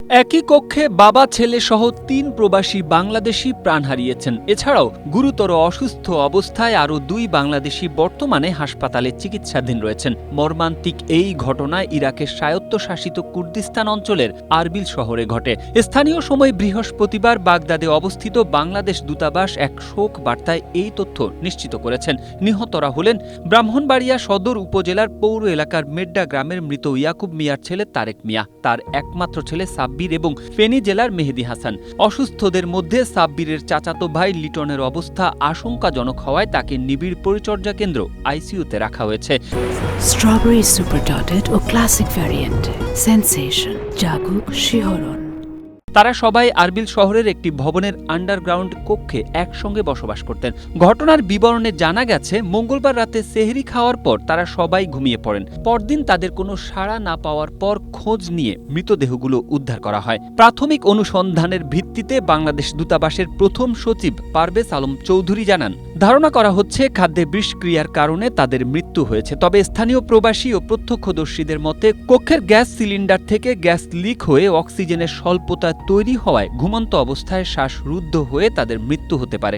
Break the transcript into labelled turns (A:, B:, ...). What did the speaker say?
A: একই কক্ষে বাবা ছেলে সহ ৩ প্রবাসী বাংলাদেশি প্রাণ হারিয়েছেন। এছাড়াও গুরুতর অসুস্থ অবস্থায় আরও ২ বাংলাদেশি বর্তমানে হাসপাতালে চিকিৎসাধীন রয়েছেন। মর্মান্তিক এই ঘটনা ইরাকের স্বায়ত্তশাসিত কুর্দিস্তান অঞ্চলের আরবিল শহরে ঘটে। স্থানীয় সময় বৃহস্পতিবার বাগদাদে অবস্থিত বাংলাদেশ দূতাবাস এক শোক বার্তায় এই তথ্য নিশ্চিত করেছেন। নিহতরা হলেন ব্রাহ্মণবাড়িয়া সদর উপজেলার পৌর এলাকার মেড্ডা গ্রামের মৃত ইয়াকুব মিয়ার ছেলে তারেক মিয়া, তার একমাত্র ছেলে সাব্বির এবং ফেনী জেলার মেহেদি হাসান। অসুস্থদের মধ্যে সাব্বিরের চাচাতো ভাই লিটনের অবস্থা আশঙ্কাজনক হওয়ায় তাকে নিবিড় পরিচর্যা কেন্দ্র আইসিইউতে রাখা হয়েছে।
B: স্ট্রবেরি সুপার ডটেড ও ক্লাসিক ভ্যারিয়েন্টে সেন্সেশন জাগুক শিহরণ।
A: তারা সবাই আরবিল শহরের একটি ভবনের আন্ডারগ্রাউন্ড কক্ষে একসঙ্গে বসবাস করতেন। ঘটনার বিবরণে জানা গেছে, মঙ্গলবার রাতে সেহরি খাওয়ার পর তারা সবাই ঘুমিয়ে পড়েন। পরদিন তাদের কোনো সাড়া না পাওয়ার পর খোঁজ নিয়ে মৃতদেহগুলো উদ্ধার করা হয়। প্রাথমিক অনুসন্ধানের ভিত্তিতে বাংলাদেশ দূতাবাসের প্রথম সচিব পারভেজ আলম চৌধুরী জানান, ধারণা করা হচ্ছে খাদ্যে বিষক্রিয়ার কারণে তাদের মৃত্যু হয়েছে। তবে স্থানীয় প্রবাসী ও প্রত্যক্ষদর্শীদের মতে কক্ষের গ্যাস সিলিন্ডার থেকে গ্যাস লিক হয়ে অক্সিজেনের স্বল্পতা তৈরি হওয়ায় ঘুমন্ত অবস্থায় শ্বাসরুদ্ধ হয়ে তাদের মৃত্যু হতে পারে।